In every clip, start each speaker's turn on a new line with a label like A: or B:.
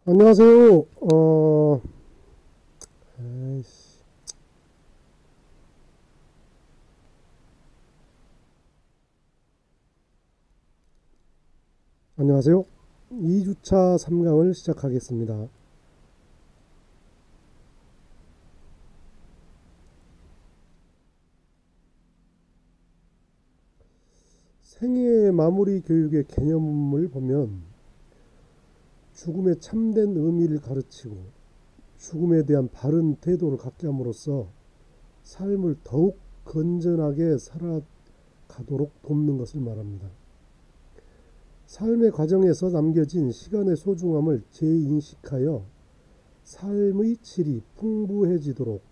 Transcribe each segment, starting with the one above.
A: 안녕하세요. 아이씨. 안녕하세요. 2주차 3강을 시작하겠습니다. 생애 마무리 교육의 개념을 보면 죽음의 참된 의미를 가르치고 죽음에 대한 바른 태도를 갖게 함으로써 삶을 더욱 건전하게 살아가도록 돕는 것을 말합니다. 삶의 과정에서 남겨진 시간의 소중함을 재인식하여 삶의 질이 풍부해지도록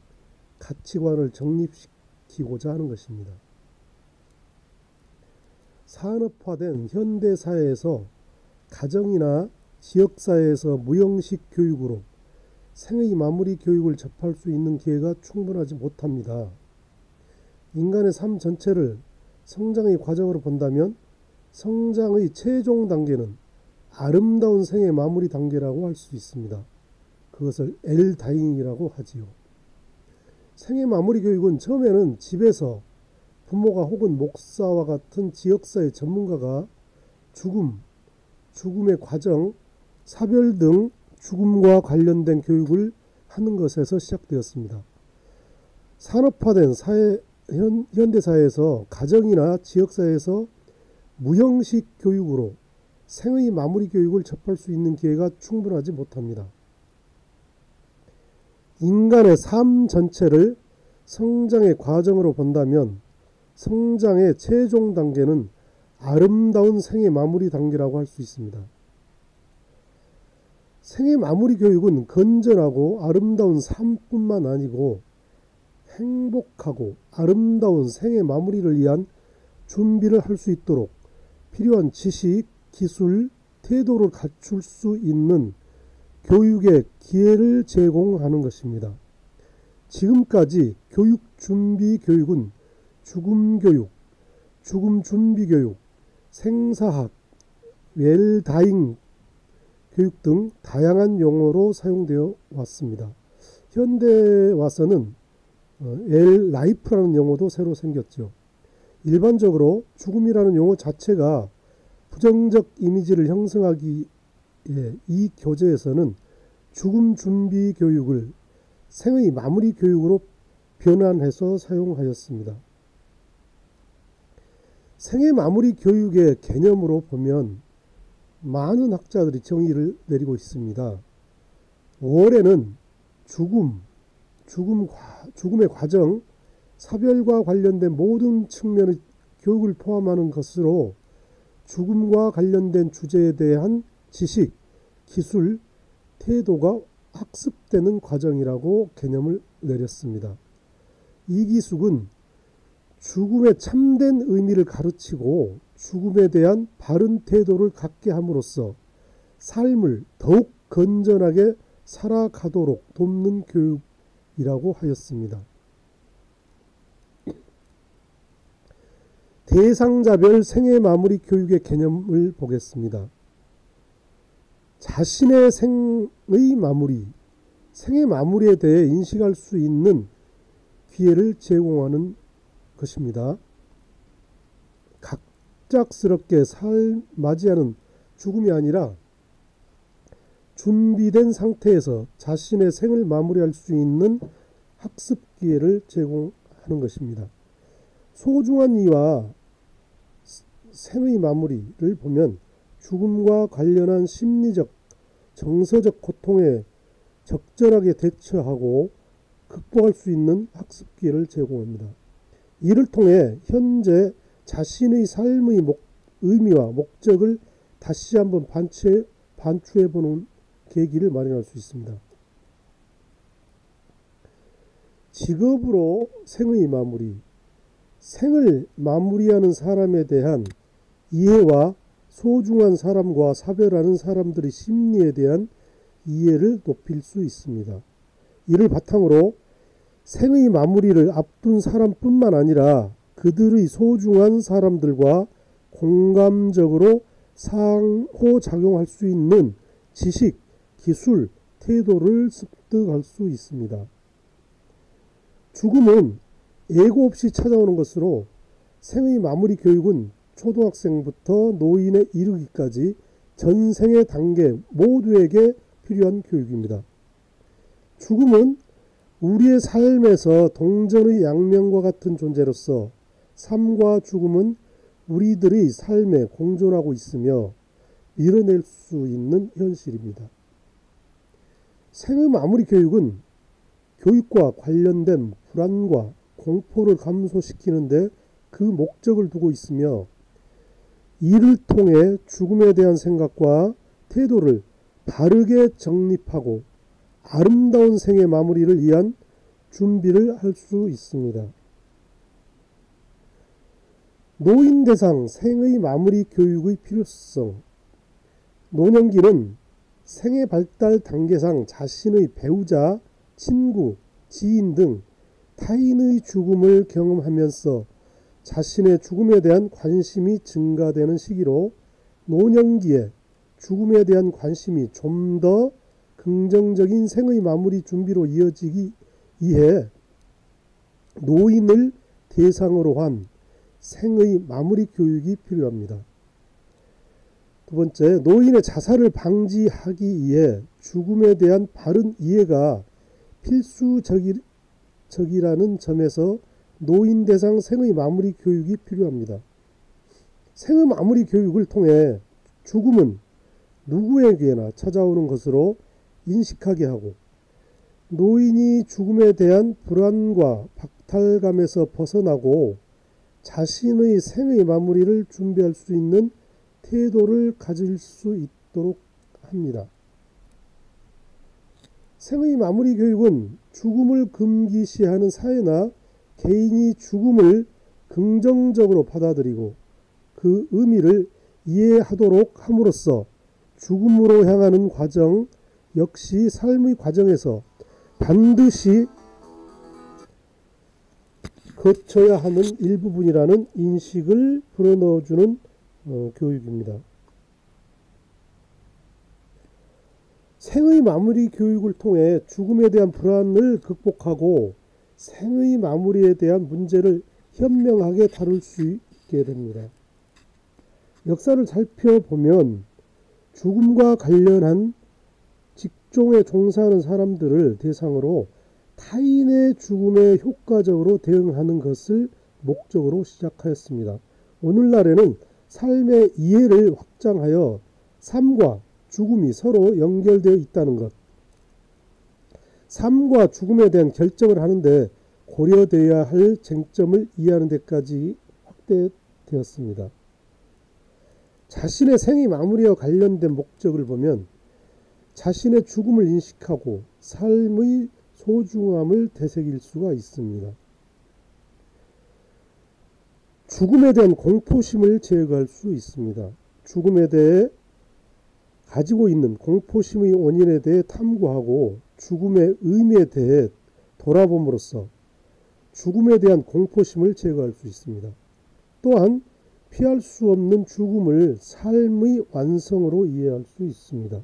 A: 가치관을 정립시키고자 하는 것입니다. 산업화된 현대사회에서 가정이나 지역사회에서 무형식 교육으로 생의 마무리 교육을 접할 수 있는 기회가 충분하지 못합니다. 인간의 삶 전체를 성장의 과정으로 본다면 성장의 최종 단계는 아름다운 생의 마무리 단계라고 할 수 있습니다. 그것을 엘다잉이라고 하지요. 생의 마무리 교육은 처음에는 집에서 부모가 혹은 목사와 같은 지역사회 전문가가 죽음의 과정, 사별 등 죽음과 관련된 교육을 하는 것에서 시작되었습니다. 산업화된 현대사회에서 가정이나 지역사회에서 무형식 교육으로 생의 마무리 교육을 접할 수 있는 기회가 충분하지 못합니다. 인간의 삶 전체를 성장의 과정으로 본다면 성장의 최종 단계는 아름다운 생의 마무리 단계라고 할 수 있습니다. 생의 마무리 교육은 건전하고 아름다운 삶뿐만 아니고 행복하고 아름다운 생의 마무리를 위한 준비를 할 수 있도록 필요한 지식, 기술, 태도를 갖출 수 있는 교육의 기회를 제공하는 것입니다. 지금까지 교육 준비 교육은 죽음 교육, 죽음 준비 교육, 생사학, 웰다잉 교육 등 다양한 용어로 사용되어 왔습니다. 현대에 와서는 라이프라는 용어도 새로 생겼죠. 일반적으로 죽음이라는 용어 자체가 부정적 이미지를 형성하기에 이 교재에서는 죽음 준비 교육을 생의 마무리 교육으로 변환해서 사용하였습니다. 생의 마무리 교육의 개념으로 보면 많은 학자들이 정의를 내리고 있습니다. 5월에는 죽음의 과정, 사별과 관련된 모든 측면의 교육을 포함하는 것으로 죽음과 관련된 주제에 대한 지식, 기술, 태도가 학습되는 과정이라고 개념을 내렸습니다. 이 기숙은 죽음의 참된 의미를 가르치고 죽음에 대한 바른 태도를 갖게 함으로써 삶을 더욱 건전하게 살아가도록 돕는 교육이라고 하였습니다. 대상자별 생애 마무리 교육의 개념을 보겠습니다. 자신의 생의 마무리에 대해 인식할 수 있는 기회를 제공하는 것입니다. 갑작스럽게 맞이하는 죽음이 아니라 준비된 상태에서 자신의 생을 마무리할 수 있는 학습 기회를 제공하는 것입니다. 소중한 이와 생의 마무리를 보면 죽음과 관련한 심리적, 정서적 고통에 적절하게 대처하고 극복할 수 있는 학습 기회를 제공합니다. 이를 통해 현재 자신의 삶의 의미와 목적을 다시 한번 반추해보는 계기를 마련할 수 있습니다. 직업으로 생의 마무리, 생을 마무리하는 사람에 대한 이해와 소중한 사람과 사별하는 사람들의 심리에 대한 이해를 높일 수 있습니다. 이를 바탕으로 생의 마무리를 앞둔 사람뿐만 아니라 그들의 소중한 사람들과 공감적으로 상호작용할 수 있는 지식, 기술, 태도를 습득할 수 있습니다. 죽음은 예고 없이 찾아오는 것으로 생의 마무리 교육은 초등학생부터 노인에 이르기까지 전생의 단계 모두에게 필요한 교육입니다. 죽음은 우리의 삶에서 동전의 양면과 같은 존재로서 삶과 죽음은 우리들의 삶에 공존하고 있으며 밀어낼 수 있는 현실입니다. 생의 마무리 교육은 교육과 관련된 불안과 공포를 감소시키는데 그 목적을 두고 있으며 이를 통해 죽음에 대한 생각과 태도를 바르게 정립하고 아름다운 생의 마무리를 위한 준비를 할 수 있습니다. 노인 대상 생의 마무리 교육의 필요성. 노년기는 생의 발달 단계상 자신의 배우자, 친구, 지인 등 타인의 죽음을 경험하면서 자신의 죽음에 대한 관심이 증가되는 시기로 노년기에 죽음에 대한 관심이 좀 더 긍정적인 생의 마무리 준비로 이어지기 위해 노인을 대상으로 한 생의 마무리 교육이 필요합니다. 두 번째, 노인의 자살을 방지하기 위해 죽음에 대한 바른 이해가 필수적이라는 점에서 노인 대상 생의 마무리 교육이 필요합니다. 생의 마무리 교육을 통해 죽음은 누구에게나 찾아오는 것으로 인식하게 하고 노인이 죽음에 대한 불안과 박탈감에서 벗어나고 자신의 생의 마무리를 준비할 수 있는 태도를 가질 수 있도록 합니다. 생의 마무리 교육은 죽음을 금기시하는 사회나 개인이 죽음을 긍정적으로 받아들이고 그 의미를 이해하도록 함으로써 죽음으로 향하는 과정 역시 삶의 과정에서 반드시 거쳐야 하는 일부분이라는 인식을 불어넣어주는 교육입니다. 생의 마무리 교육을 통해 죽음에 대한 불안을 극복하고 생의 마무리에 대한 문제를 현명하게 다룰 수 있게 됩니다. 역사를 살펴보면 죽음과 관련한 직종에 종사하는 사람들을 대상으로 타인의 죽음에 효과적으로 대응하는 것을 목적으로 시작하였습니다. 오늘날에는 삶의 이해를 확장하여 삶과 죽음이 서로 연결되어 있다는 것, 삶과 죽음에 대한 결정을 하는데 고려되어야 할 쟁점을 이해하는 데까지 확대되었습니다. 자신의 생의 마무리와 관련된 목적을 보면 자신의 죽음을 인식하고 삶의 소중함을 되새길 수가 있습니다. 죽음에 대한 공포심을 제거할 수 있습니다. 죽음에 대해 가지고 있는 공포심의 원인에 대해 탐구하고 죽음의 의미에 대해 돌아봄으로써 죽음에 대한 공포심을 제거할 수 있습니다. 또한 피할 수 없는 죽음을 삶의 완성으로 이해할 수 있습니다.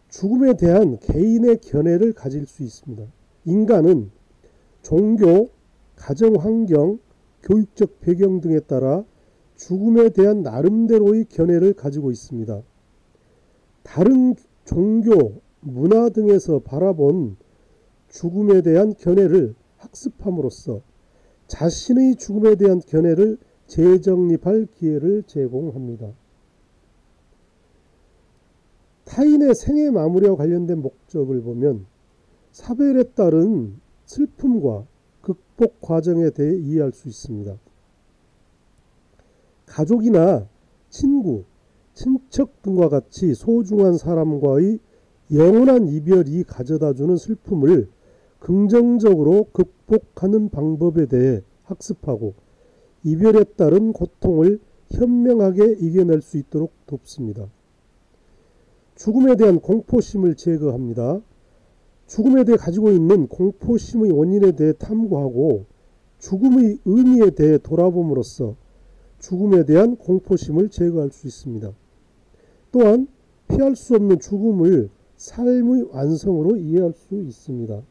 A: 죽음에 대한 개인의 견해를 가질 수 있습니다. 인간은 종교, 가정환경, 교육적 배경 등에 따라 죽음에 대한 나름대로의 견해를 가지고 있습니다. 다른 종교, 문화 등에서 바라본 죽음에 대한 견해를 학습함으로써 자신의 죽음에 대한 견해를 재정립할 기회를 제공합니다. 타인의 생의 마무리와 관련된 목적을 보면 사별에 따른 슬픔과 극복 과정에 대해 이해할 수 있습니다. 가족이나 친구, 친척 등과 같이 소중한 사람과의 영원한 이별이 가져다주는 슬픔을 긍정적으로 극복하는 방법에 대해 학습하고 이별에 따른 고통을 현명하게 이겨낼 수 있도록 돕습니다. 죽음에 대한 공포심을 제거합니다. 죽음에 대해 가지고 있는 공포심의 원인에 대해 탐구하고 죽음의 의미에 대해 돌아봄으로써 죽음에 대한 공포심을 제거할 수 있습니다. 또한 피할 수 없는 죽음을 삶의 완성으로 이해할 수 있습니다.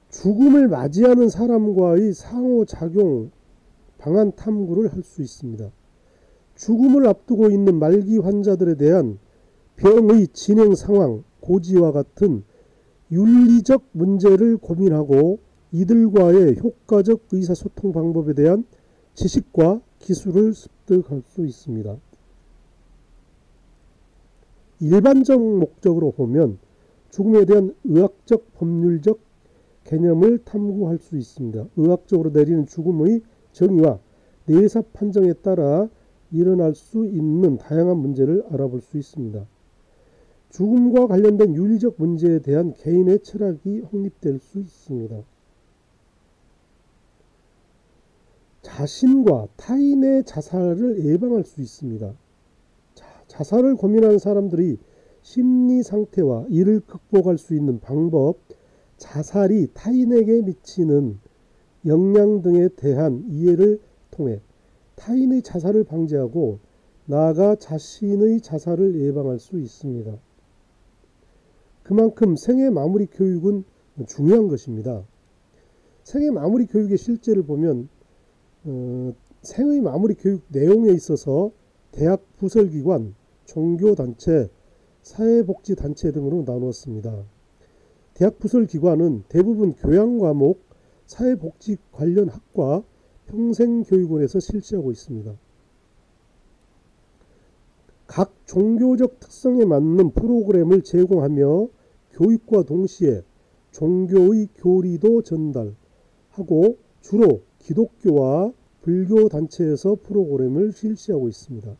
A: 죽음을 맞이하는 사람과의 상호작용 방안 탐구를 할 수 있습니다. 죽음을 앞두고 있는 말기 환자들에 대한 병의 진행 상황, 고지와 같은 윤리적 문제를 고민하고 이들과의 효과적 의사소통 방법에 대한 지식과 기술을 습득할 수 있습니다. 일반적 목적으로 보면 죽음에 대한 의학적, 법률적 개념을 탐구할 수 있습니다. 의학적으로 내리는 죽음의 정의와 내사 판정에 따라 일어날 수 있는 다양한 문제를 알아볼 수 있습니다. 죽음과 관련된 윤리적 문제에 대한 개인의 철학이 확립될 수 있습니다. 자신과 타인의 자살을 예방할 수 있습니다. 자살을 고민하는 사람들이 심리 상태와 이를 극복할 수 있는 방법, 자살이 타인에게 미치는 영향 등에 대한 이해를 통해 타인의 자살을 방지하고 나아가 자신의 자살을 예방할 수 있습니다. 그만큼 생애 마무리 교육은 중요한 것입니다. 생애 마무리 교육의 실제를 보면 생의 마무리 교육 내용에 있어서 대학 부설기관, 종교단체, 사회복지단체 등으로 나누었습니다. 대학 부설기관은 대부분 교양과목, 사회복지 관련 학과, 평생교육원에서 실시하고 있습니다. 각 종교적 특성에 맞는 프로그램을 제공하며 교육과 동시에 종교의 교리도 전달하고 주로 기독교와 불교 단체에서 프로그램을 실시하고 있습니다.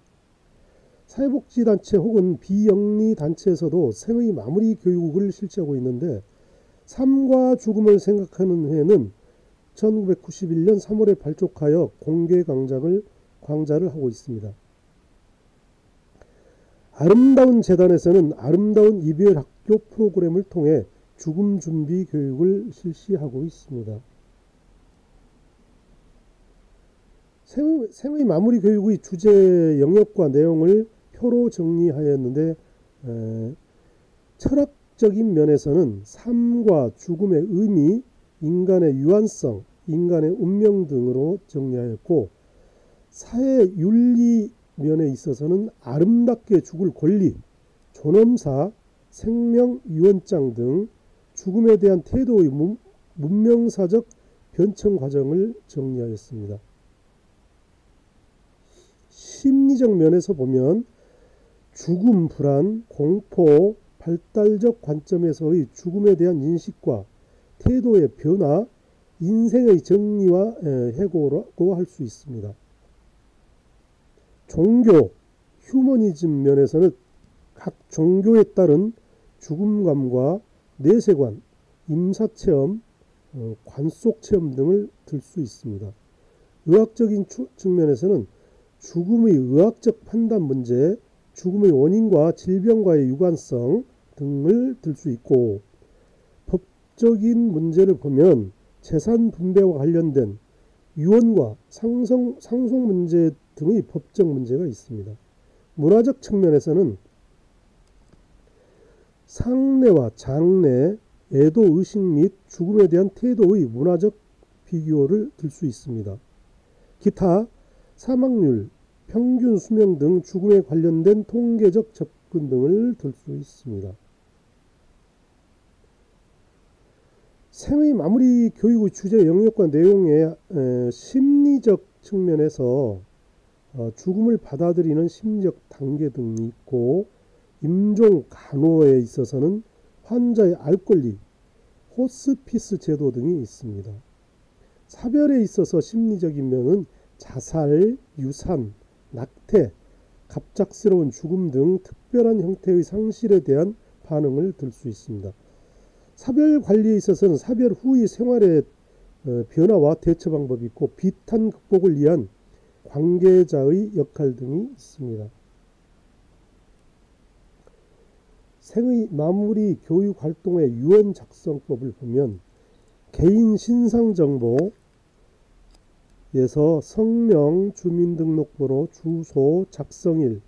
A: 사회복지단체 혹은 비영리 단체에서도 생의 마무리 교육을 실시하고 있는데 삶과 죽음을 생각하는 회는 1991년 3월에 발족하여 공개 강좌를 하고 있습니다. 아름다운 재단에서는 아름다운 이별 학교 프로그램을 통해 죽음 준비 교육을 실시하고 있습니다. 생의 마무리 교육의 주제 영역과 내용을 표로 정리하였는데 철학적인 면에서는 삶과 죽음의 의미, 인간의 유한성, 인간의 운명 등으로 정리하였고 사회윤리 면에 있어서는 아름답게 죽을 권리, 존엄사, 생명유언장 등 죽음에 대한 태도의 문명사적 변청 과정을 정리하였습니다. 심리적 면에서 보면 죽음 불안, 공포, 발달적 관점에서의 죽음에 대한 인식과 태도의 변화, 인생의 정리와 해고라고 할 수 있습니다. 종교, 휴머니즘 면에서는 각 종교에 따른 죽음감과 내세관, 임사체험, 관속체험 등을 들 수 있습니다. 의학적인 측면에서는 죽음의 의학적 판단 문제, 죽음의 원인과 질병과의 유관성 등을 들 수 있고 법적인 문제를 보면 재산 분배와 관련된 유언과 상속 문제 등의 법적 문제가 있습니다. 문화적 측면에서는 상례와 장례, 애도 의식 및 죽음에 대한 태도의 문화적 비교를 들 수 있습니다. 기타, 사망률, 평균 수명 등 죽음에 관련된 통계적 접근 등을 들 수 있습니다. 생의 마무리 교육의 주제 영역과 내용의 심리적 측면에서 죽음을 받아들이는 심리적 단계 등이 있고 임종 간호에 있어서는 환자의 알 권리, 호스피스 제도 등이 있습니다. 사별에 있어서 심리적인 면은 자살, 유산, 낙태, 갑작스러운 죽음 등 특별한 형태의 상실에 대한 반응을 들 수 있습니다. 사별 관리에 있어서는 사별 후의 생활의 변화와 대처 방법이 있고 비탄 극복을 위한 관계자의 역할 등이 있습니다. 생의 마무리 교육 활동의 유언 작성법을 보면 개인 신상 정보에서 성명, 주민등록번호, 주소, 작성일,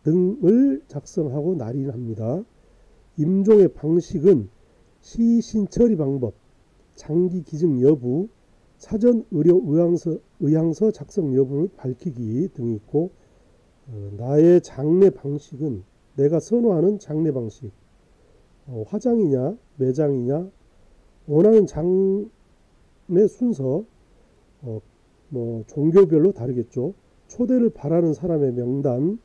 A: 등을 작성하고 날인합니다. 임종의 방식은 시신 처리 방법, 장기 기증 여부, 사전 의료 의향서 작성 여부를 밝히기 등이 있고, 나의 장례 방식은 내가 선호하는 장례 방식, 화장이냐 매장이냐, 원하는 장례 순서, 종교별로 다르겠죠. 초대를 바라는 사람의 명단,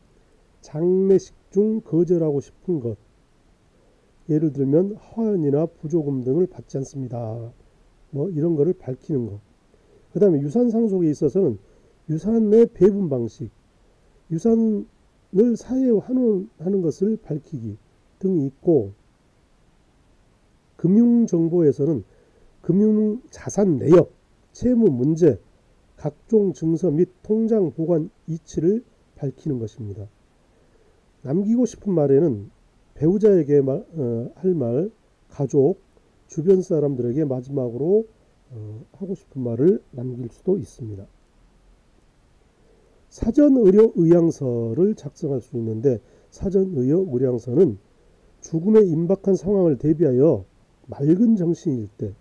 A: 장례식 중 거절하고 싶은 것, 예를 들면 하원이나 부조금 등을 받지 않습니다. 이런 거를 밝히는 것. 그 다음에 유산 상속에 있어서는 유산의 배분 방식, 유산을 사회에 환원하는 것을 밝히기 등이 있고, 금융정보에서는 금융자산 내역, 채무 문제, 각종 증서 및 통장 보관 이치를 밝히는 것입니다. 남기고 싶은 말에는 배우자에게 할 말, 가족, 주변 사람들에게 마지막으로 하고 싶은 말을 남길 수도 있습니다. 사전의료 의향서를 작성할 수 있는데, 사전의료 의향서는 죽음에 임박한 상황을 대비하여 맑은 정신일 때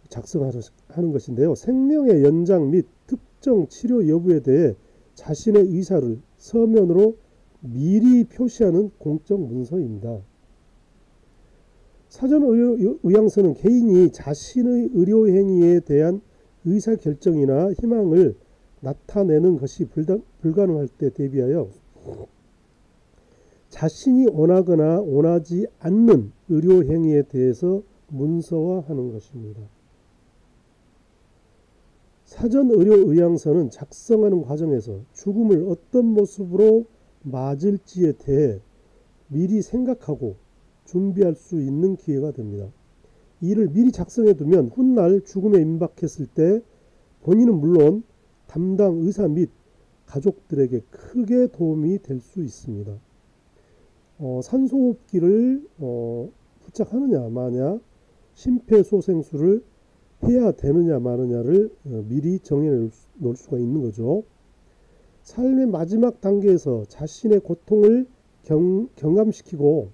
A: 작성하는 것인데요. 생명의 연장 및 특정 치료 여부에 대해 자신의 의사를 서면으로 미리 표시하는 공적 문서입니다. 사전의향서는 개인이 자신의 의료행위에 대한 의사결정이나 희망을 나타내는 것이 불가능할 때 대비하여 자신이 원하거나 원하지 않는 의료행위에 대해서 문서화하는 것입니다. 사전의료의향서는 작성하는 과정에서 죽음을 어떤 모습으로 맞을지에 대해 미리 생각하고 준비할 수 있는 기회가 됩니다. 이를 미리 작성해 두면 훗날 죽음에 임박했을 때 본인은 물론 담당 의사 및 가족들에게 크게 도움이 될 수 있습니다. 산소호흡기를 부착하느냐 마냐, 심폐소생술을 해야 되느냐 마느냐를 미리 정해 놓을 수가 있는 거죠. 삶의 마지막 단계에서 자신의 고통을 경감시키고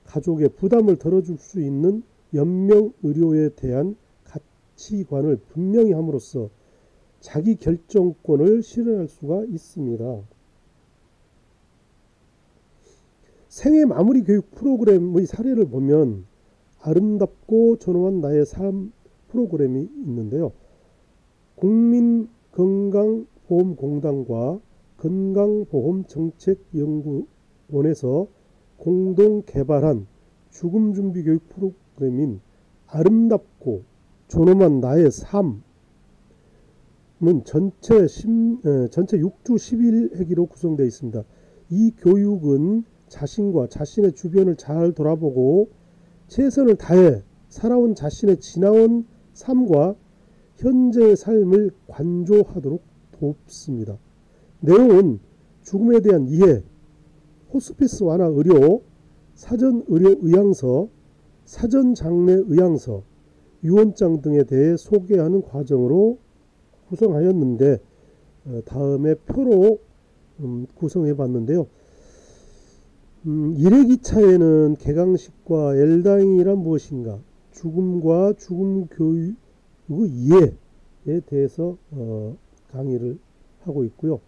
A: 가족의 부담을 덜어줄 수 있는 연명의료에 대한 가치관을 분명히 함으로써 자기 결정권을 실현할 수가 있습니다. 생애 마무리 교육 프로그램의 사례를 보면 아름답고 존엄한 나의 삶 프로그램이 있는데요. 국민건강보험공단과 건강보험정책연구원에서 공동 개발한 죽음준비 교육 프로그램인 아름답고 존엄한 나의 삶은 전체 6주 11회기로 구성되어 있습니다. 이 교육은 자신과 자신의 주변을 잘 돌아보고 최선을 다해 살아온 자신의 지나온 삶과 현재의 삶을 관조하도록 돕습니다. 내용은 죽음에 대한 이해, 호스피스 완화 의료, 사전 의료 의향서, 사전 장례 의향서, 유언장 등에 대해 소개하는 과정으로 구성하였는데, 다음에 표로 구성해 봤는데요. 1회기차에는 개강식과 엘다잉이란 무엇인가, 죽음과 죽음 교육의 이해에 대해서 강의를 하고 있고요.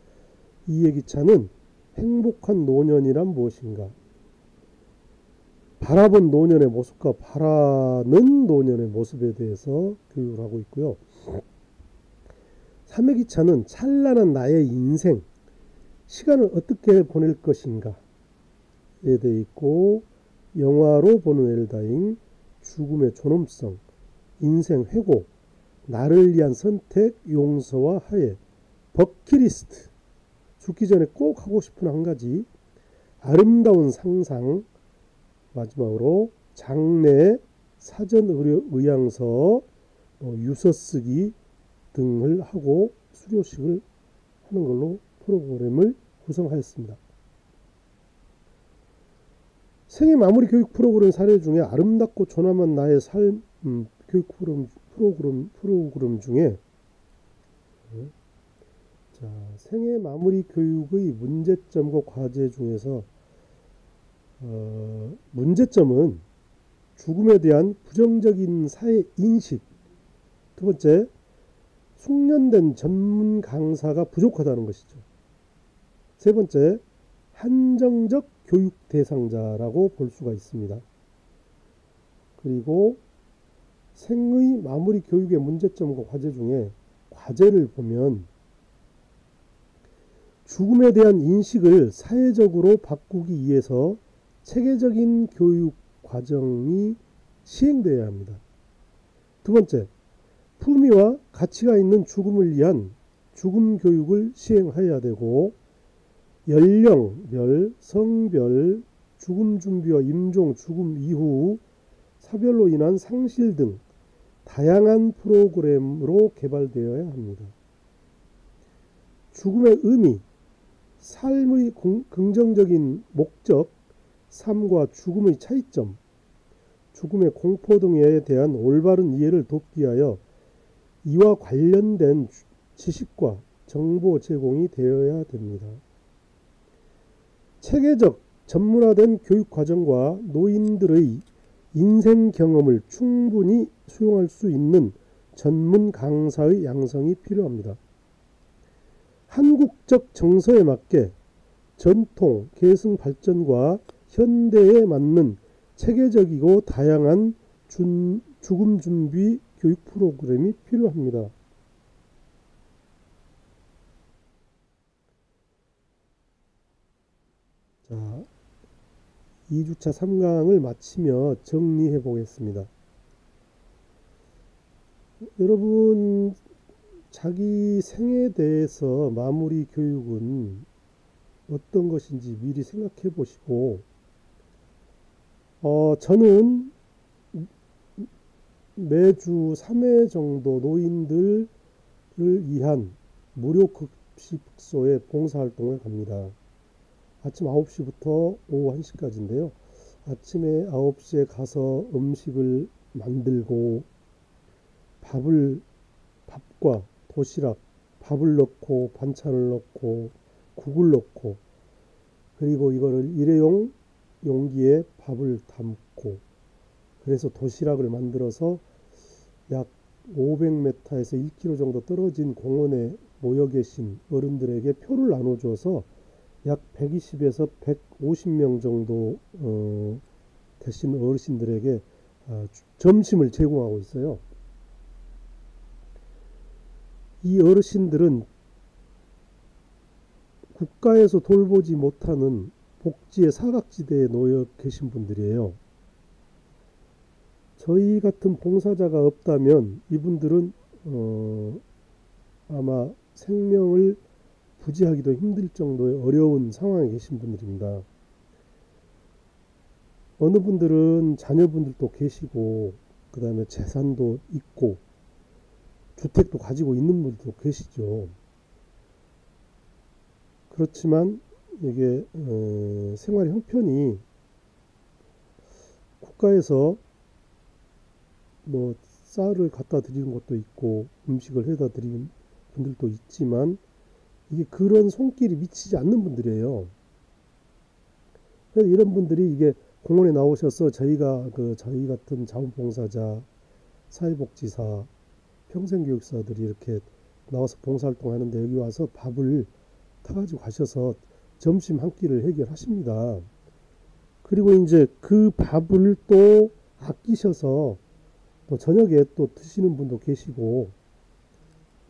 A: 2회기차는 행복한 노년이란 무엇인가, 바라본 노년의 모습과 바라는 노년의 모습에 대해서 교육을 하고 있고요. 3회기차는 찬란한 나의 인생, 시간을 어떻게 보낼 것인가 에 대해 있고, 영화로 보는 엘다잉, 죽음의 존엄성, 인생 회고, 나를 위한 선택, 용서와 화해, 버킷리스트, 죽기 전에 꼭 하고 싶은 한 가지, 아름다운 상상, 마지막으로 장례, 사전 의료 의향서, 유서 쓰기 등을 하고 수료식을 하는 걸로 프로그램을 구성하였습니다. 생애 마무리 교육 프로그램 사례 중에 아름답고 존엄한 나의 삶 교육 프로그램 중에 자, 생애 마무리 교육의 문제점과 과제 중에서 문제점은 죽음에 대한 부정적인 사회 인식, 두 번째, 숙련된 전문 강사가 부족하다는 것이죠. 세 번째, 한정적 교육 대상자라고 볼 수가 있습니다. 그리고 생의 마무리 교육의 문제점과 과제 중에 과제를 보면 죽음에 대한 인식을 사회적으로 바꾸기 위해서 체계적인 교육 과정이 시행되어야 합니다. 두 번째, 품위와 가치가 있는 죽음을 위한 죽음 교육을 시행해야 되고, 연령별, 성별, 죽음 준비와 임종, 죽음 이후 사별로 인한 상실 등 다양한 프로그램으로 개발되어야 합니다. 죽음의 의미, 삶의 긍정적인 목적, 삶과 죽음의 차이점, 죽음의 공포 등에 대한 올바른 이해를 돕기 위하여 이와 관련된 지식과 정보 제공이 되어야 됩니다. 체계적 전문화된 교육 과정과 노인들의 인생 경험을 충분히 수용할 수 있는 전문 강사의 양성이 필요합니다. 한국적 정서에 맞게 전통, 계승 발전과 현대에 맞는 체계적이고 다양한 죽음 준비 교육 프로그램이 필요합니다. 자, 2주차 3강을 마치며 정리해 보겠습니다. 여러분, 자기 생에 대해서 마무리 교육은 어떤 것인지 미리 생각해 보시고, 저는 매주 3회 정도 노인들을 위한 무료 급식소에 봉사활동을 갑니다. 아침 9시부터 오후 1시까지인데요. 아침에 9시에 가서 음식을 만들고 밥과 도시락, 밥을 넣고 반찬을 넣고 국을 넣고, 그리고 이거를 일회용 용기에 밥을 담고, 그래서 도시락을 만들어서 약 500m에서 1km 정도 떨어진 공원에 모여 계신 어른들에게 표를 나눠줘서 약 120에서 150명 정도 되신 어르신들에게 점심을 제공하고 있어요. 이 어르신들은 국가에서 돌보지 못하는 복지의 사각지대에 놓여 계신 분들이에요. 저희 같은 봉사자가 없다면 이분들은 아마 생명을 부지하기도 힘들 정도의 어려운 상황에 계신 분들입니다. 어느 분들은 자녀분들도 계시고, 그 다음에 재산도 있고, 주택도 가지고 있는 분들도 계시죠. 그렇지만 이게 생활 형편이 국가에서 뭐 쌀을 갖다 드리는 것도 있고 음식을 해다 드리는 분들도 있지만, 이게 그런 손길이 미치지 않는 분들이에요. 그래서 이런 분들이 이게 공원에 나오셔서 저희가 저희 같은 자원봉사자, 사회복지사, 평생교육사들이 이렇게 나와서 봉사활동 하는데, 여기 와서 밥을 타가지고 가셔서 점심 한 끼를 해결하십니다. 그리고 이제 그 밥을 또 아끼셔서 또 저녁에 또 드시는 분도 계시고,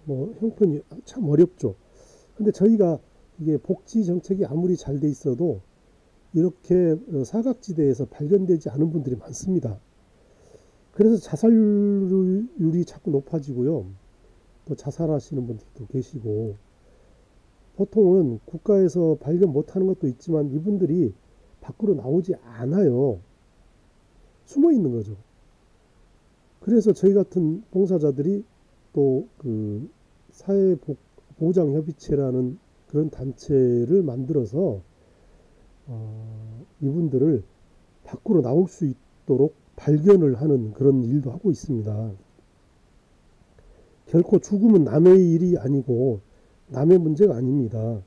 A: 뭐 형편이 참 어렵죠. 근데 저희가 이게 복지 정책이 아무리 잘 돼 있어도 이렇게 사각지대에서 발견되지 않은 분들이 많습니다. 그래서 자살률이 자꾸 높아지고요. 또 자살하시는 분들도 계시고, 보통은 국가에서 발견 못하는 것도 있지만 이분들이 밖으로 나오지 않아요. 숨어 있는 거죠. 그래서 저희 같은 봉사자들이 또 그 사회보장협의체라는 그런 단체를 만들어서 이분들을 밖으로 나올 수 있도록 발견을 하는 그런 일도 하고 있습니다. 결코 죽음은 남의 일이 아니고 남의 문제가 아닙니다.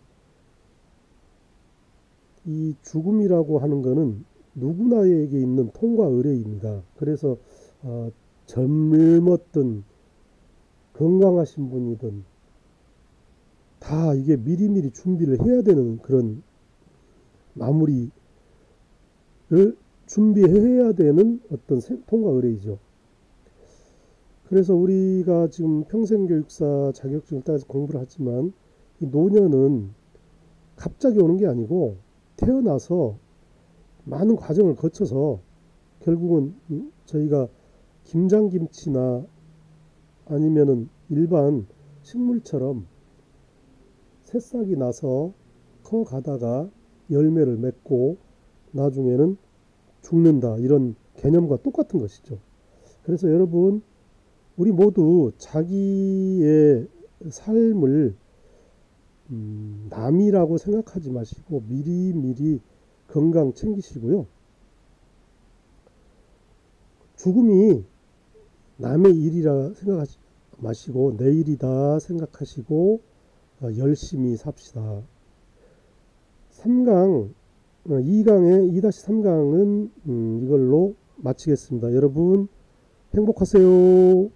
A: 이 죽음이라고 하는 것은 누구나에게 있는 통과 의례입니다. 그래서 젊었든 건강하신 분이든 다 이게 미리미리 준비를 해야 되는 그런 마무리를 준비해야 되는 어떤 통과 의례이죠. 그래서 우리가 지금 평생교육사 자격증을 따서 공부를 하지만 이 노년은 갑자기 오는 게 아니고 태어나서 많은 과정을 거쳐서 결국은 저희가 김장김치나 아니면은 일반 식물처럼 새싹이 나서 커가다가 열매를 맺고 나중에는 죽는다, 이런 개념과 똑같은 것이죠. 그래서 여러분, 우리 모두 자기의 삶을 남이라고 생각하지 마시고 미리미리 건강 챙기시고요. 죽음이 남의 일이라 생각하지 마시고 내 일이다 생각하시고 열심히 삽시다. 3강, 2강의 2-3강은 이걸로 마치겠습니다. 여러분 행복하세요.